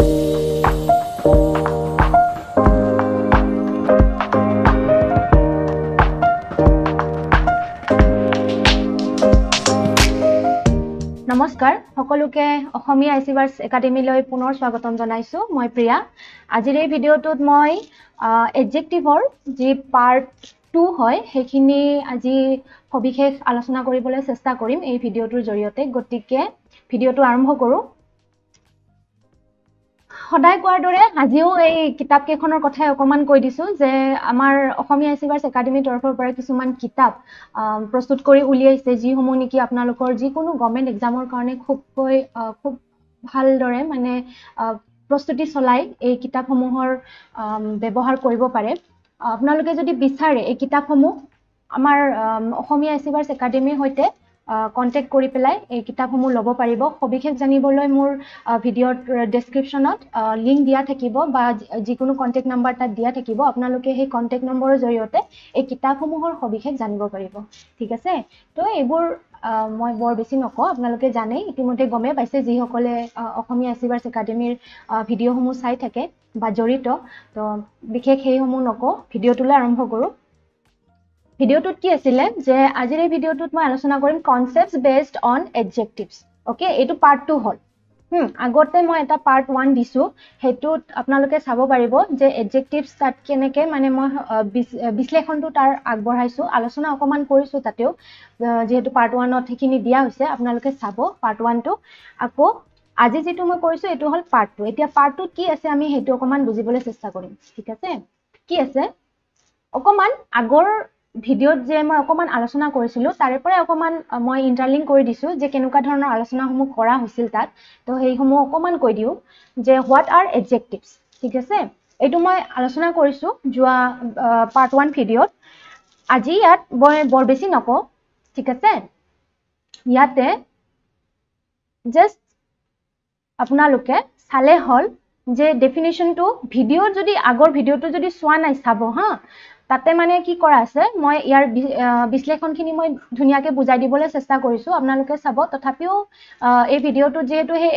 নমস্কাৰ সকলোকে অসমীয়া আইচিভাৰ্ছ একাডেমীলৈ পুনৰ স্বাগতম জনাইছো মই প্ৰিয়া আজিৰ এই ভিডিঅ'টোত মই এডজেক্টিভৰ যি পাৰ্ট 2 হয় সেইখিনি আজি সবিশেষ আলোচনা কৰিবলৈ চেষ্টা কৰিম এই ভিডিঅ'টোৰ জৰিয়তে গতিকে ভিডিঅ'টো আৰম্ভ কৰো সদায় কোৱাৰ দৰে আজিও এই কিতাপ কেইখনৰ কথা অকমান কৈ দিছো যে আমাৰ অসমীয়া আইচিভাৰ্ছ একাডেমীৰ তৰফৰ পৰা কিছুমান কিতাপ প্ৰস্তুত কৰি উলিয়াইছে যিসমূহ নেকি আপোনালোকৰ যিকোনো গভৰ্ণমেণ্ট এক্সামৰ কাৰণে খুব ভালদৰে মানে প্ৰস্তুতি চলাই এই কিতাপসমূহৰ ব্যৱহাৰ কৰিব পাৰে আপোনালোকে যদি বিচাৰে এই কিতাপসমূহ আমাৰ অসমীয়া আইচিভাৰ্ছ একাডেমীৰ সৈতে কন্টেক্ট কৰি পেলাই এই কিতাপসমূহ ল'ব পাৰিব সবিশেষ জানিবলৈ মোৰ ভিডিঅ'ৰ ডেসক্ৰিপচনত লিংক দিয়া থাকিব বা যিকোনো কন্টেক্ট নম্বৰ তাত দিয়া থাকিব আপোনালোকে সেই কন্টেক্ট নম্বৰৰ জৰিয়তে এই কিতাপসমূহৰ সবিশেষ জানিব পাৰিব ঠিক আছে তো এইবোৰ মই বৰ বেছি নকওঁ আপোনালোকে জানে ইতিমধ্যে গমে পাইছে যিসকলে অসমীয়া আইচিভাৰ্ছ একাডেমীৰ ভিডিঅ'সমূহ চাই থাকে বা জড়িত তো বিশেষ সেইসমূহ নকওঁ ভিডিঅ'টোলৈ আৰম্ভ কৰোঁ ভিডিঅ'টোত কি আছিলে যে আজিৰ এই ভিডিঅ'টোত মই আলোচনা কৰিম কনসেপ্টস বেসড অন এডজেক্টিভস ওকে এইটো পাৰ্ট 2 হ'ল আগতে মই এটা পাৰ্ট 1 দিছো হেতুত আপোনালোকে চাব পাৰিব যে এডজেক্টিভস তাত কেনেকে মানে মই বিশ্লেষণটো তাৰ আগবঢ়াইছো আলোচনা অকমান কৰিছো তাতেও যেহেতু পাৰ্ট 1 ত ঠিকিনি দিয়া হৈছে আপোনালোকে চাব পাৰ্ট 1 টো আকৌ আজি যেটো মই কৰিছো এটো হল পাৰ্ট 2 এতিয়া পাৰ্ট 2 কি আছে আমি হেতু অকমান বুজিবলৈ চেষ্টা কৰিম ঠিক আছে কি আছে অকমান আগৰ ভিডিঅ'ত যে মই অকমান আলোচনা কৰিছিলো তাৰে পৰা অকমান মই ইন্টাৰলিংক কৰি দিছো যে কেনেকুৱা ধৰণৰ আলোচনাসমূহ কৰা হৈছিল তাত তো সেইসমূহ অকমান কৈ দিও যে হোৱাট আৰ এডজেক্টিভস ঠিক আছে এইটো মই আলোচনা কৰিছো যোৱা পাৰ্ট 1 ভিডিঅ'ত আজি ইয়াত বৰ বেছি নকও ঠিক আছে ইয়াতে জাস্ট আপোনালোকে চালে হল যে ডেফিনিশনটো ভিডিঅ'ৰ যদি আগৰ ভিডিঅ'টো যদি চোৱা নাই চাব হা তাতে মানে কি কৰা আছে মই ইয়াৰ বিশ্লেষণখিনি মই ধুনিয়াকে বুজাই দিবলৈ চেষ্টা কৰিছো আপোনালোকে চাব তথাপিও এই ভিডিঅ'টো যেহেতু হে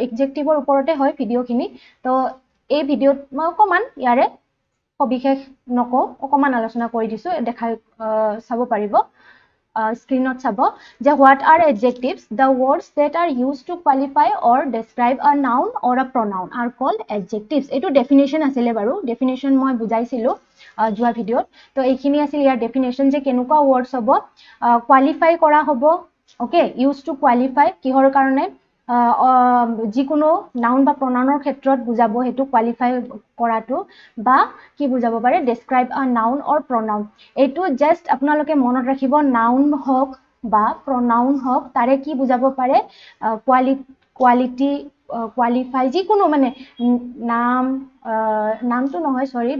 এডজেক্টিভৰ ওপৰতে হয় ভিডিঅ'খিনি তো এই ভিডিঅ'ত মই অকমান ইয়াৰে সবিশেষ নকও অকমান আলোচনা কৰি দিছো দেখাই চাব পাৰিব স্ক্ৰীনত চাব যে what are adjectives the words that are used to qualify or describe a noun or a pronoun are called adjectives এইটো ডেফিনিশন আছিল বাৰু ডেফিনিশন মই বুজাইছিলো যোৱা ভিডিঅ'ত তো এইখিনি আছিল ইয়াৰ ডেফিনিশন যে কেনেকুৱা ওয়াৰ্ডস হ'ব কোৱালিফাই কৰা হ'ব ওকে ইউজ টু কোৱালিফাই কিহৰ কাৰণে যিকোনো নাউন বা প্ৰনাউনৰ ক্ষেত্ৰত বুজাব হেতু কোৱালিফাই কৰাটো বা কি বুজাব পাৰে ডেসক্ৰাইব আ নাউন অৰ প্ৰনাউন এইটো জাস্ট আপোনালোকে মনত ৰাখিব নাউন হওক বা প্ৰনাউন হওক তাৰে কি বুজাব পাৰে কোৱালিটি কোৱালিফাই যিকোনো মানে নামটো নহয় সৰি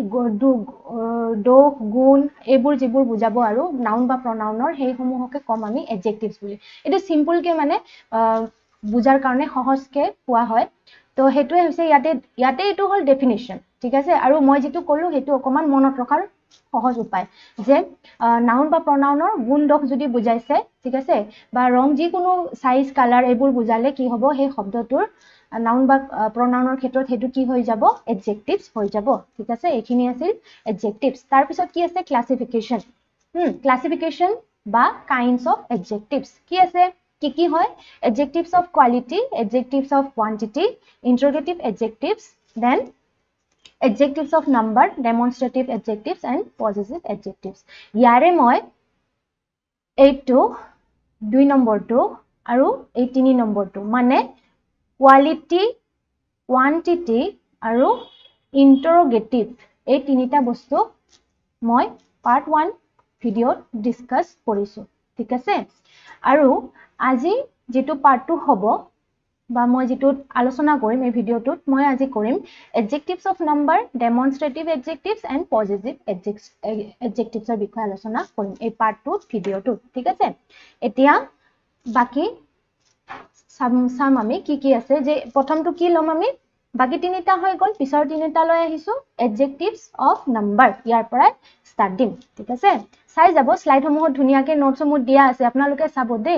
দোষ গুণ এইবোৰ যিবোৰ বুজাব আৰু নাউন বা প্ৰনাউনৰ সেইসমূহকে কম আমি এডজেক্টিভস বুলি এটা সিম্পল কে মানে বুজাৰ কাৰণে সহজকে কোৱা হয় তো হেতুৱে হৈছে ইয়াতে এটো হল ডেফিনিশন ঠিক আছে আৰু মই যেটো কলো হেতু অকমান মনত ৰখাৰ সহজ উপায় যে নাউন বা প্ৰনাউনৰ গুণ দোষ যদি বুজাইছে ঠিক আছে বা ৰং যিকোনো সাইজ কালাৰ এইবোৰ বুজালে কি হ'ব সেই শব্দটোৰ নাউন বা প্ৰনাউনৰ ক্ষেত্ৰত হেতু কি হৈ যাব এডজেক্টিভস হৈ যাব ঠিক আছে এইখিনি আছিল এডজেক্টিভস তাৰ পিছত কি আছে ক্লাসিফিকেশন ক্লাসিফিকেশন বা কাইন্ডস অফ এডজেক্টিভস কি আছে কি হয় adjectives of quality adjectives of quantity interrogative adjectives then adjectives of number demonstrative adjectives and possessive adjectives ইয়াৰে মই এইটো 2 নম্বৰটো আৰু এই 3 নম্বৰটো মানে quality quantity আৰু interrogative এই তিনিটা বস্তু মই পাৰ্ট 1 ভিডিঅ'ত ডিসকাস কৰিছো ঠিক আছে আৰু আজি যেটো পাৰ্ট 2 হ'ব বা মই যেটো আলোচনা কৰিম এই ভিডিঅ'টোত মই আজি কৰিম adjectives of number demonstrative adjectives and possessive adjectives ৰ বিষয়ে আলোচনা কৰিম এই পাৰ্ট 2 ভিডিঅ'টোত ঠিক আছে এতিয়া বাকি সাম আমি কি আছে যে প্ৰথমটো কি লম আমি বাকি তিনিটা হৈ গল পিছৰ তিনিটা লৈ আহিছো adjectives of number ইয়াৰ পৰা ষ্টাৰ্ট দিম ঠিক আছে চাই যাব স্লাইডসমূহত ধুনিয়াকে নোটসমূহ দিয়া আছে আপোনালোকে চাব দে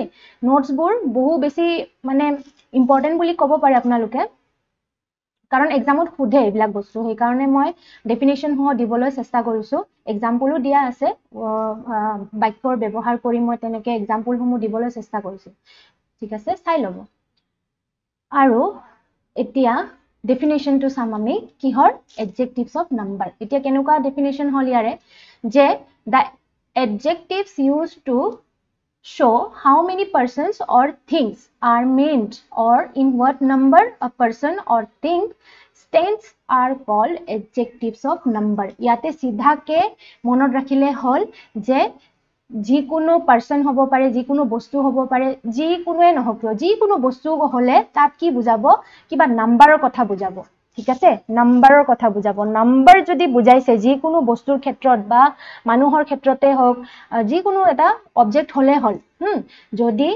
নোটছবোৰ বহু বেছি মানে ইম্পৰ্টেন্ট বুলি ক'ব পাৰে আপোনালোকে কাৰণ এক্সামত সোধে এইবিলাক বস্তু সেইকাৰণে মই ডেফিনেশ্যন সহ দিবলৈ চেষ্টা কৰিছোঁ এক্সাম্পলো দিয়া আছে বাক্যৰ ব্যৱহাৰ কৰি মই তেনেকৈ এক্সাম্পলসমূহ দিবলৈ চেষ্টা কৰিছোঁ ঠিক আছে চাই ল'ব আৰু এতিয়া ডেফিনেশ্যনটো চাম আমি কিহৰ এডজেক্টিভছ অফ নাম্বাৰ এতিয়া কেনেকুৱা ডেফিনেশ্যন হ'ল ইয়াৰে যে the adjectives used to show how many persons or things are meant or in what number a person or thing stands are called adjectives of number ইয়াতে সিধাকে মনত ৰাখিলে হ'ল যে যিকোনো পাৰ্সন হ'ব পাৰে যিকোনো বস্তু হ'ব পাৰে যিকোনোৱে নহওক যিকোনো বস্তু হ'লে তাত কি বুজাব কিবা নাম্বাৰৰ কথা বুজাব ঠিক আছে নাম্বাৰৰ কথা বুজাব নাম্বাৰ যদি বুজাইছে যিকোনো বস্তুৰ ক্ষেত্ৰত বা মানুহৰ ক্ষেত্ৰতে হওক যিকোনো এটা অবজেক্ট হলে হ'ল যদি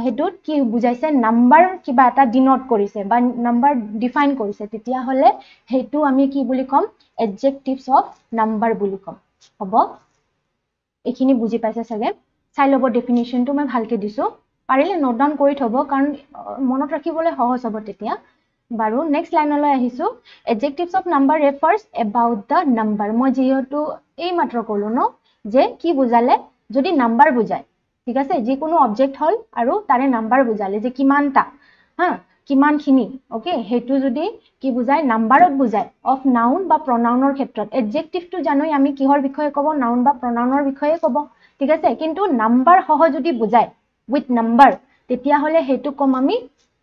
হেতুত কি বুজাইছে নাম্বাৰ কিবা এটা ডিনোট কৰিছে বা নাম্বাৰ ডিফাইন কৰিছে তেতিয়া হলে হেতু আমি কি বুলি কম এডজেক্টিভছ অফ নাম্বাৰ বুলি কম হ'ব এখিনি বুজি পাইছে সগে চাই লব ডেফিনিশনটো মই ভালকে দিছো পাৰিলে নোট ডাউন কৰি থব কাৰণ মনত ৰাখিবলৈ সহজ হ'ব তেতিয়া বাৰু নেক্সট লাইনলৈ আহিছো adjectives of number refers about the number মই যেহেতু এই মাত্ৰ কলো ন যে কি বুজালে যদি নাম্বাৰ বুজায় ঠিক আছে যিকোনো অবজেক্ট হল আৰু তাৰে নাম্বাৰ বুজালে যে কিমানটা কিমানখিনি ওকে হেতু যদি কি বুজায় নাম্বাৰত বুজায় অফ নাউন বা প্ৰনাউনৰ ক্ষেত্ৰত এডজেক্টিভটো জানোই আমি কিহৰ বিষয়ে ক'ব নাউন বা প্ৰনাউনৰ বিষয়ে ক'ব ঠিক আছে কিন্তু নাম্বাৰ সহ যদি বুজায় উইথ নাম্বাৰ তেতিয়া হলে হেতু কম আমি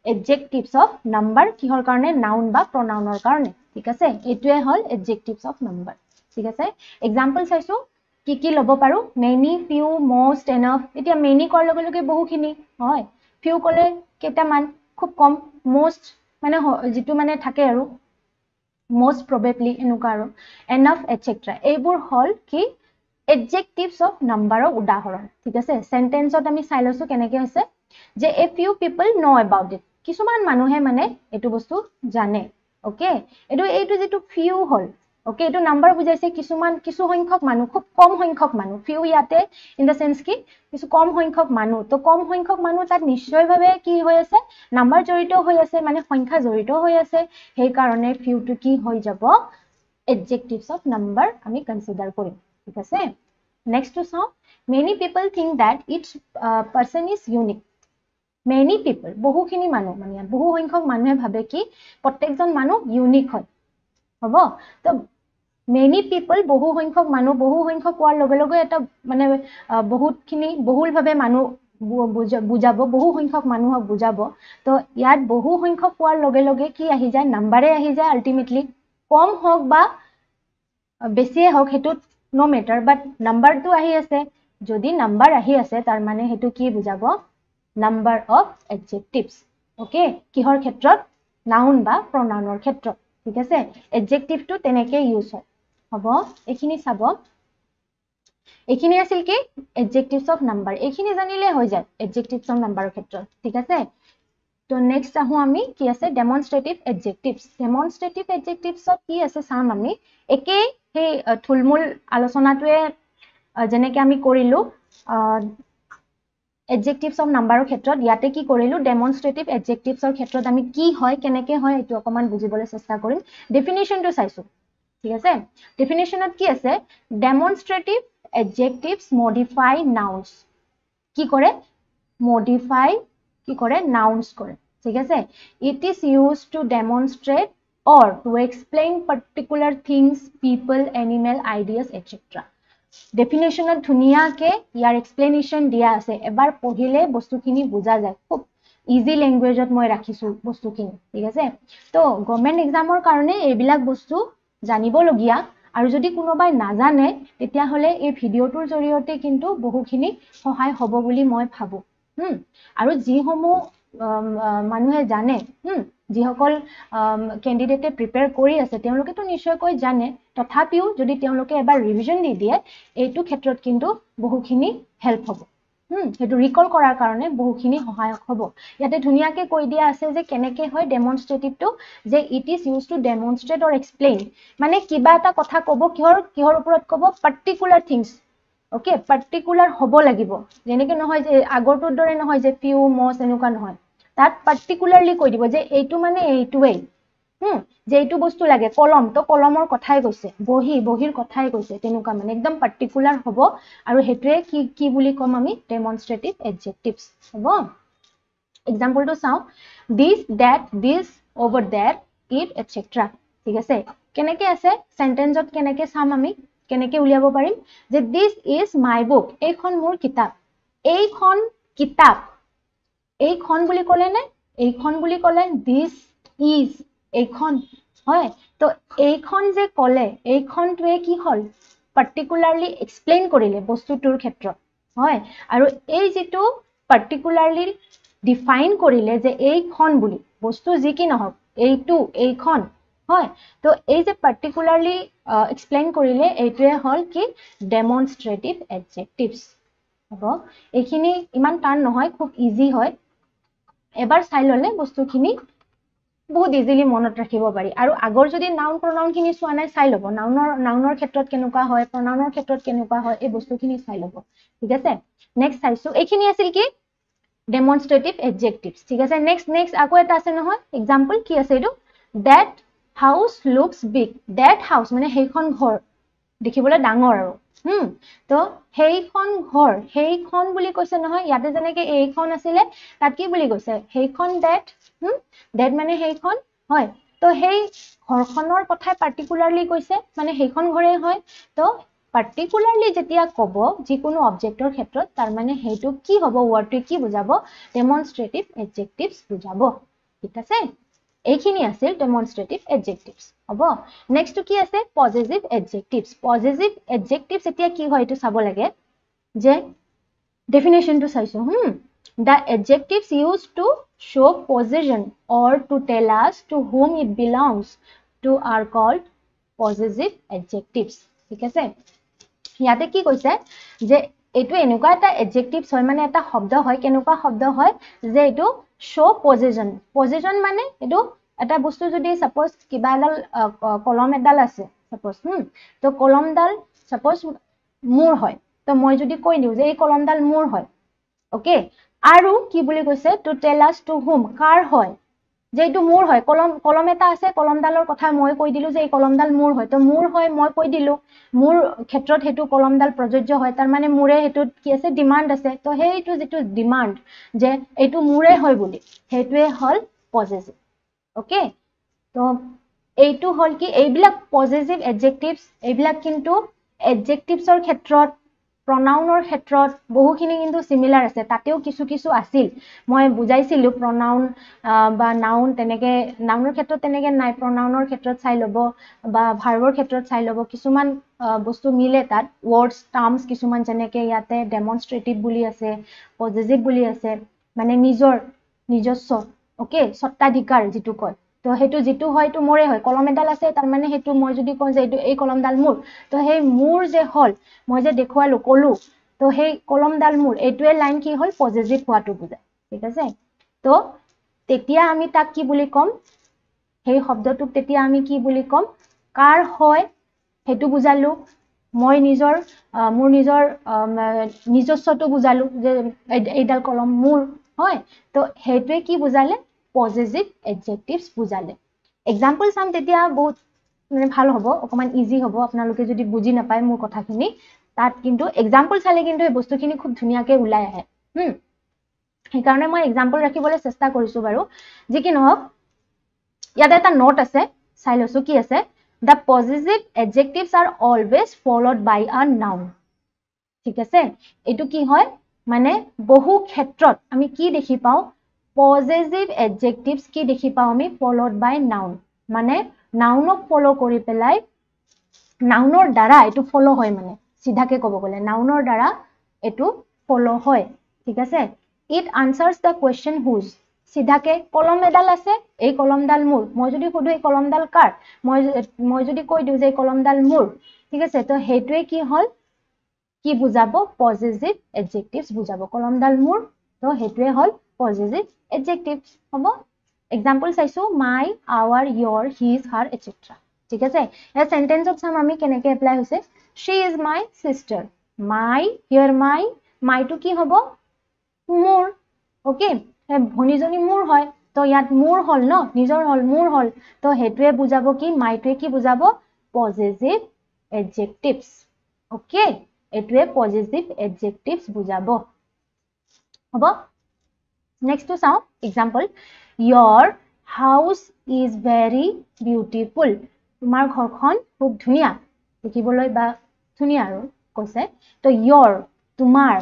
adjectives of number কিহৰ কাৰণে নাউন বা প্ৰনাউনৰ কাৰণে ঠিক আছে এটোৱে হল adjectives of number ঠিক আছে एग्जांपल চাইছো কি লব পাৰো many few most enough এতিয়া many কৰ লগে লগে বহুখিনি হয় few কলে কেটামান খুব কম most মানে যেটো মানে থাকে আৰু most probably এনেকুৱা আৰু enough etc এইবোৰ হল কি adjectives of number উদাহৰণ ঠিক আছে সেন্টেন্সত আমি চাই লৈছো কেনেকৈ হৈছে যে a few people know about it কিছুমান মানুহে মানে এটো বস্তু জানে ওকে এইটো যেটো few হল ওকে এটো নাম্বাৰ বুজাইছে কিছুমান কিছু সংখ্যক মানুহ খুব কম সংখ্যক মানুহ few ইয়াতে ইন দা সেন্স কি কিছু কম সংখ্যক মানুহ তো কম সংখ্যক মানুহ তাত নিশ্চয়ভাৱে কি হৈ আছে নাম্বাৰ জড়িত হৈ আছে মানে সংখ্যা জড়িত হৈ আছে সেই কাৰণে few টো কি হৈ যাব adjectives of number আমি কনসিডাৰ কৰিম ঠিক আছে নেক্সট টু চাও many people think that each person is unique many people বহুখিনি মানুহ মানে বহু সংখ্যক মানুহে ভাবে কি প্ৰত্যেকজন মানুহ ইউনিক হয় হ'ব তো many people বহু সংখ্যক মানুহ বহু সংখ্যক কোৱাৰ লগে লগে এটা মানে বহুতখিনি বহুলভাৱে মানুহ বুজাব বহু সংখ্যক মানুহক বুজাব তো ইয়াত বহু সংখ্যক কোৱাৰ লগে লগে কি আহি যায় নাম্বাৰে আহি যায় আলটিমেটলি কম হোক বা বেছিয়ে হোক হেতু নো মেটাৰ বাট নাম্বাৰটো আহি আছে যদি নাম্বাৰ আহি আছে তাৰ মানে হেতু কি বুজাব number of adjectives okay কিহৰ ক্ষেত্ৰত নাউন বা প্ৰনাউনৰ ক্ষেত্ৰত ঠিক আছে adjective টো তেনেকৈ ইউজ হয় হ'ব এখিনি চাব এখিনি আছিল কি adjectives of number এখিনি জানিলে হৈ যায় adjectives of number ক্ষেত্ৰত ঠিক আছে তো নেক্সট আহো আমি কি আছে demonstrative adjectives কি আছে চাম আমি একে সেই থুলমুল আলোচনাটোৱে যেনেকৈ আমি কৰিলো adjectives of number ক্ষেত্ৰত ইয়াতে কি কৰিলো demonstrative adjectives ক্ষেত্ৰত আমি কি হয় কেনেকৈ হয় এটো অকমান বুজিবলৈ চেষ্টা কৰিম ডেফিনিশনটো চাইছো ঠিক আছে ডেফিনিশনত কি আছে demonstrative adjectives modify nouns কি কৰে modify কি কৰে nouns কৰে ঠিক আছে it is used to demonstrate or to explain particular things people animal ideas etc ডেফিনিশনত ধুনিয়াকে year explanation দিয়া আছে এবাৰ পঢ়িলে বস্তুখিনি বুজা যায় খুব ইজি ল্যাঙ্গুৱেজত মই ৰাখিছো বস্তুখিনি ঠিক আছে তো গভৰ্নমেন্ট এক্সামৰ কাৰণে এইবিলাক বস্তু জানিবলগিয়া আৰু যদি কোনোবাই নাজানে তেতিয়া হলে এই ভিডিওটোৰ জৰিয়তে কিন্তু বহুখিনি সহায় হ'ব বুলি মই ভাবো আৰু যিসমূহ মানুহে জানে যিসকল ক্যান্ডিডেটে প্ৰিপেয়াৰ কৰি আছে তেওঁলোকেতো নিশ্চয়কৈ জানে তথাপিও যদি তেওঁলোকে এবাৰ ৰিভিজন দি দিয়ে এইটো ক্ষেত্ৰত কিন্তু বহুখিনি হেল্প হ'ব হেতু ৰিকল কৰাৰ কাৰণে বহুখিনি সহায়ক হ'ব ইয়াতে ধুনিয়াকে কৈ দিয়া আছে যে কেনেকৈ হয় ডেমনস্ট্ৰেটিভটো যে it is used to demonstrate or explain মানে কিবা এটা কথা ক'ব কিহৰ ওপৰত ক'ব পাৰ্টিকুলাৰ থিংস ওকে পাৰ্টিকুলাৰ হ'ব লাগিব যেনেকৈ নহয় যে আগৰটোৰ দৰে নহয় যে ফিউ মষ্ট এনেকুৱা নহয় তাত পাৰ্টিকুলাৰলি কৈ দিব যে এইটো মানে এইটোৱেই যে এইটো বস্তু লাগে কলম তো কলমৰ কথাই কৈছে বহিৰ কথাই কৈছে তেনেকুৱা মানে একদম পাৰ্টিকুলাৰ হ'ব আৰু হেতুৱে কি বুলি কম আমি ডেমনস্ট্ৰেটিভ এডজেক্টিভস হ'ব এক্সাম্পলটো চাও this that this over there it etc ঠিক আছে কেনেকৈ আছে সেন্টেন্সত কেনেকৈ চাম আমি কেনেকৈ উলিয়াব পাৰিম যে this is my book এইখন মোৰ কিতাপ এইখন কিতাপ এইখন বুলি ক'লে নে এইখন বুলি ক'লে this is এইখন হয় তো এইখন যে ক'লে এইখনটোৱে কি হ'ল পাৰ্টিকুলাৰলি এক্সপ্লেইন কৰিলে বস্তুটোৰ ক্ষেত্ৰত হয় আৰু এই যেটো পাৰ্টিকুলাৰলি ডিফাইন কৰিলে যে এইখন বুলি বস্তু যি কি নহওক এইটো এইখন হয় তো এই যে পাৰ্টিকুলাৰলি এক্সপ্লেইন কৰিলে এইটোৱে হ'ল কি ডেমনস্ট্ৰেটিভ এডজেক্টিভস হ'ব এইখিনি ইমান টান নহয় খুব ইজি হয় এবাৰ চাই ললে বস্তুখিনি বহুত ইজিলি মনত ৰাখিব পাৰি আৰু আগৰ যদি নাউন প্ৰনাউন খিনি চোৱা নাই চাই ল'ব নাউনৰ ক্ষেত্ৰত কেনেকুৱা হয় প্ৰনাউনৰ ক্ষেত্ৰত কেনেকুৱা হয় এই বস্তুখিনি চাই ল'ব ঠিক আছে নেক্সট চাইছো এইখিনি আছিল কি ডেমনস্ট্ৰেটিভ এডজেক্টিভস ঠিক আছে নেক্সট আকৌ এটা আছে নহয় এক্সাম্পল কি আছে এইটো that house looks big that house মানে সেইখন ঘৰ দেখিবলৈ ডাঙৰ আৰু তো সেইখন বুলি কৈছে নহয় ইয়াতে যেনেকৈ এইখন আছিলে তাত কি বুলি কৈছে সেইখন that মানে সেইখন হয় তো সেই ঘৰখনৰ কথা পাৰ্টিকুলাৰলি কৈছে মানে সেইখন ঘৰে হয় তো পাৰ্টিকুলাৰলি যেতিয়া ক'ব যিকোনো অবজেক্টৰ ক্ষেত্ৰত তাৰ মানে হেইটো কি হ'ব ওয়াৰ্ডটো কি বুজাব ডেমনস্ট্ৰেটিভ এডজেক্টিভস বুজাব ঠিক আছে এইখিনি আছিল ডেমনস্ট্ৰেটিভ এডজেক্টিভস হ'ব নেক্সট কি আছে পজেসিভ এডজেক্টিভস এতিয়া কি হয় এটো চাব লাগে যে ডেফিনেশনটো চাইছো the adjectives used to show possession or to tell us to whom it belongs to are called possessive adjectives ঠিক আছে ইয়াতে কি কৈছে যে এটো এনেকুৱা এটা adjectives হয় মানে এটা শব্দ হয় কেনেকুৱা শব্দ হয় যে এটো show possession মানে এটো এটা বস্তু যদি suppose কিবা এডাল কলম এডাল আছে suppose তো কলমডাল suppose মোৰ হয় তো মই যদি কৈ দিও যে এই কলমডাল মোৰ হয় ওকে আৰু কি বুলি কৈছে to tell us to whom কাৰ হয় যে এটো মোৰ হয় কলম এটা আছে কলমডালৰ কথা মই কৈ দিলো যে এই কলমডাল মোৰ হয় তো মোৰ হয় মই কৈ দিলো মোৰ ক্ষেত্ৰত হেতু কলমডাল প্ৰযোজ্য হয় তাৰ মানে মোৰে হেতু কি আছে ডিমান্ড আছে তো হেইটো যেটো ডিমান্ড যে এটো মোৰে হয় বুলি হেতুৱে হল পজেসিভ ওকে তো এইটো হল কি এইবিলাক পজেসিভ এডজেক্টিভস এইবিলাক কিন্তু এডজেক্টিভসৰ ক্ষেত্ৰত pronounৰ ক্ষেত্ৰত বহুখিনি কিন্তু সিমিলাৰ আছে তাতেও কিছু আছিল মই বুজাইছিলো pronoun বা noun তেনেকে নাউনৰ ক্ষেত্ৰত তেনেকে নাই pronounৰ ক্ষেত্ৰত চাই লব বা ভাৰ্বৰ ক্ষেত্ৰত চাই লব কিছুমান বস্তু মিলে তাত words terms কিছুমান যেনেকে ইয়াতে demonstrative বুলি আছে possessive বুলি আছে মানে নিজস্ব ওকে সত্তাধিকাৰ যেটো কয় তো হেতু যেটো হয় তো মোৰে হয় কলম এডাল আছে তাৰ মানে হেতু মই যদি কওঁ যে এই কলমডাল মোৰ তো হেই মোৰ যে হল মই যে দেখুৱালো কলো তো হেই কলমডাল মোৰ এইটোৱে লাইন কি হল পজেসিভ হোৱাটো বুজায় ঠিক আছে তো তেতিয়া আমি তাক কি বুলি কম হেই শব্দটোক তেতিয়া আমি কি বুলি কম কাৰ হয় হেতু বুজালো মই মোৰ নিজৰ নিজস্বটো বুজালো যে এইডাল কলম মোৰ হয় তো হেতুৱে কি বুজালে পজেসিভ এডজেক্টিভস বুজালে এক্সাম্পল চাম তেতিয়া বহুত মানে ভাল হ'ব অকমান ইজি হ'ব আপোনালোকে যদি বুজি নাপায় মোৰ কথাখিনি তাত কিন্তু এক্সাম্পল চালে কিন্তু এই বস্তুখিনি খুব ধুনিয়াকৈ ওলাই আহে সেইকাৰণে মই এক্সাম্পল ৰাখিবলৈ চেষ্টা কৰিছো বাৰু যি কি নহওক ইয়াতে এটা নোট আছে চাই লৈছো কি আছে the possessive adjectives are always followed by a noun ঠিক আছে এটো কি হয় মানে বহু ক্ষেত্ৰত আমি কি দেখি পাও possessive adjectives কি দেখি পাও আমি followed by noun মানে নাউনক ফলো কৰি পেলাই নাউনৰ দ্বাৰা এটো ফলো হয় মানে সিধাকে ক'ব গলে নাউনৰ দ্বাৰা এটো ফলো হয় ঠিক আছে it answers the question whose সিধাকে কলম এডাল আছে এই কলমডাল মোৰ মই যদি কদু এই কলমডাল কাৰ মই যদি কৈ দিও যে এই কলমডাল মোৰ ঠিক আছে তো হেতুৱে কি হল কি বুজাব পজেসিভ এডজেক্টিভস বুজাব কলমডাল মোৰ তো হেতুৱে হল পজেসিভ এডজেক্টিভস হ'ব এক্সাম্পল চাইছো my our your his her etc ঠিক আছে এই সেন্টেন্সত চাম আমি কেনেকৈ এপ্লাই হৈছে she is my sister my here my to কি হ'ব মোৰ ওকে ভনীজনী মোৰ হয় তো ইয়াত মোৰ হল ন নিজৰ হল মোৰ হল তো হেতুৱে বুজাব কি মাইটোৱে কি বুজাব পজিটিভ এডজেক্টিভস ওকে এতুৱে পজিটিভ এডজেক্টিভস বুজাব হ'ব নেক্সট টু চাও example your house is very beautiful তোমাৰ ঘৰখন খুব ধুনিয়া দেখিবলৈ বা ধুনিয়া আৰু কৈছে তো your তোমাৰ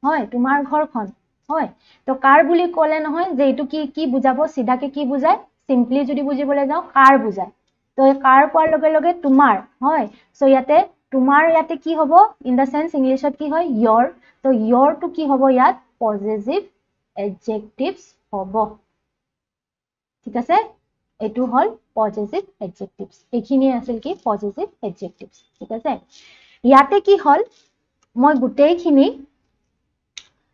হয় তোমাৰ ঘৰখন হয় তো কাৰ বুলি ক'লে নহয় যে এটো কি কি বুজাব সিধাকে কি বুজায় সিম্পলি যদি বুজিবলৈ যাও কাৰ বুজায় তো কাৰ কোৱাৰ লগে লগে তোমাৰ হয় সো ইয়াতে তোমাৰ ইয়াতে কি হ'ব ইন দা সেন্স ইংলিশত কি হয় your তো your টু কি হ'ব ইয়াত পজিটিভ adjectives হ'ব ঠিক আছে এটো হল পজিটিভ adjectives এখিনি আছিল কি পজিটিভ adjectives ঠিক আছে ইয়াতে কি হল মই গুটেইখিনি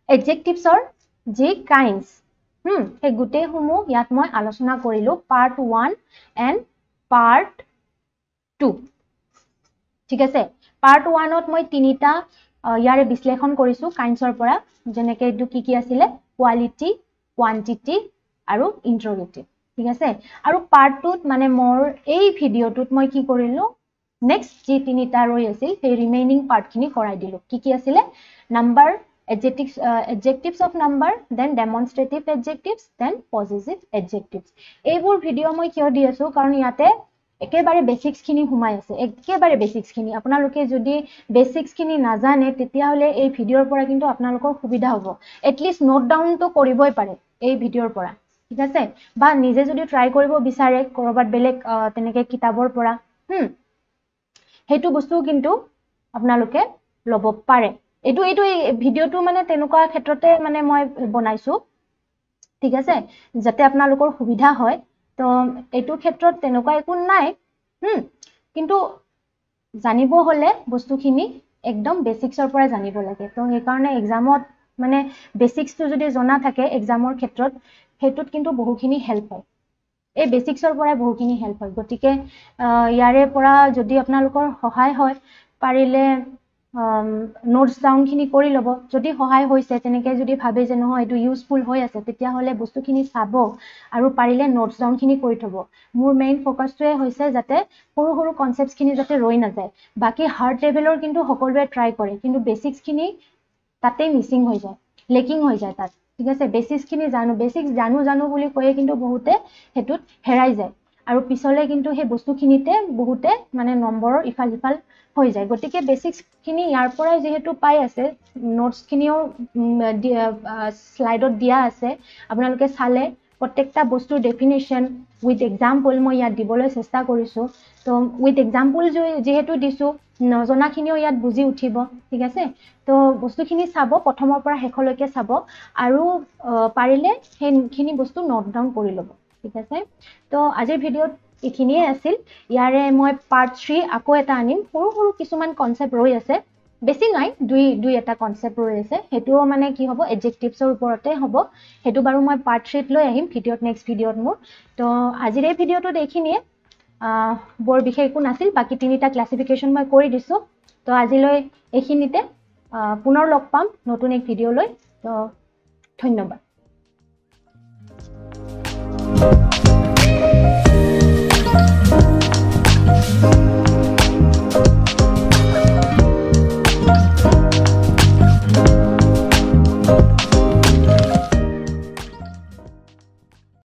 adjectives or যে kinds হে গুটেই সমূহ ইয়াত মই আলোচনা কৰিলো part 1 and part 2 ঠিক আছে part 1 ত মই তিনিটা ইয়াৰে বিশ্লেষণ কৰিছো kindsৰ পৰা যেনেকৈ এটো কি কি আছিল quality quantity আৰু interrogative ঠিক আছে আৰু part 2 ত মানে মোৰ এই ভিডিওটোত মই কি কৰিলো নেক্সট যে তিনিটা ৰৈ আছিল সেই ৰিমেইনিং পাৰ্ট খিনি কৰাই দিলো কি কি আছিল number adjectives of number then demonstrative adjectives then possessive adjectives এইবোৰ ভিডিও মই কিয় দি আছো কাৰণ ইয়াতে একেবাৰে বেসিক্স খিনি ঘুমাই আছে একেবাৰে বেসিক্স খিনি আপোনালোকে যদি বেসিক্স খিনি নাজানে তেতিয়া হলে এই ভিডিওৰ পৰা কিন্তু আপোনালোকৰ সুবিধা হ'ব এটলিষ্ট নোট ডাউন তো কৰিবই পাৰে এই ভিডিওৰ পৰা ঠিক আছে বা নিজে যদি ট্ৰাই কৰিব বিচাৰে কৰবাত বেলেগ তেনেকে কিতাবৰ পৰা হেতু বস্তু কিন্তু আপোনালোকে লব পাৰে এটো ভিডিওটো মানে তেনেকুৱা ক্ষেত্ৰতে মানে মই বনাইছো ঠিক আছে যাতে আপোনালোকৰ সুবিধা হয় তো এটো ক্ষেত্ৰত তেনেকুৱা একো নাই কিন্তু জানিব হলে বস্তুখিনি একদম বেসিক্সৰ পৰা জানিব লাগে তো এই কাৰণে এক্সামত মানে বেসিক্সটো যদি জনা থাকে এক্সামৰ ক্ষেত্ৰত হেতুত কিন্তু বহুখিনি হেল্প হয় এই বেসিক্সৰ পৰা বহুখিনি হেল্প হয় গতিকে ইয়াৰে পৰা যদি আপোনালোকৰ সহায় হয় পাৰিলে নোটস ডাউন খিনি কৰি লব যদি সহায় হৈছে তেনেকৈ যদি ভাবে যে নহয় এটো ইউজফুল হৈ আছে তেতিয়া হলে বস্তুখিনি চাব আৰু পাৰিলে নোটস ডাউন খিনি কৰি থব মোৰ মেইন ফোকাসটোৱে হৈছে যাতে সৰু সৰু কনসেপ্টছ খিনি যাতে ৰৈ নাযায় বাকি হাৰ্ড লেভেলৰ কিন্তু সকলোৱে ট্ৰাই কৰে কিন্তু বেসিক্স খিনি তাতে মিসিং হৈ যায় লেকিং হৈ যায় তাত ঠিক আছে বেসিক্স খিনি বেসিক্স জানো বুলি কয়ে কিন্তু বহুতে হেতুত হেৰাই যায় আৰু পিছলে কিন্তু হে বস্তুখিনিতে বহুতে মানে নম্বৰৰ ইফাল ইফাল হৈ যায় গতিকে বেসিক্স খিনি ইয়াৰ পৰা যেহেতু পাই আছে নোটস খিনিও স্লাইডত দিয়া আছে আপোনালোকে চালে প্ৰত্যেকটা বস্তুৰ ডেফিনিশন উইথ এক্সাম্পল মই ইয়াত দিবলৈ চেষ্টা কৰিছো তো উইথ এক্সাম্পল যেহেতু দিছো নজনাখিনিও ইয়াত বুজি উঠিব ঠিক আছে তো বস্তুখিনি চাব প্ৰথমৰ পৰা শেষলৈকে চাব আৰু পাৰিলে সেইখিনি বস্তু নোট ডাউন কৰি ল'ব ঠিক আছে তো আজিৰ ভিডিওত এইখিনিয়ে আছিল ইয়াৰে মই পাৰ্ট 3 আকৌ এটা আনিম সৰু সৰু কিছুমান কনসেপ্ট ৰৈ আছে বেছি নাই দুই এটা কনসেপ্ট ৰৈ আছে হেতুও মানে কি হ'ব এডজেক্টিভছৰ ওপৰতে হ'ব হেতু বাৰু মই পাৰ্ট 3 ত লৈ আহিম ভিডিওত নেক্সট ভিডিওত মোৰ তো আজিৰ এই ভিডিওটো দেখিনিয়ে বৰ বিশেষ একো নাছিল বাকি তিনিটা ক্লাসিফিকেশন মই কৰি দিছো তো আজিলৈ এইখিনিতে পুনৰ লগ পাম নতুন এক ভিডিও লৈ তো ধন্যবাদ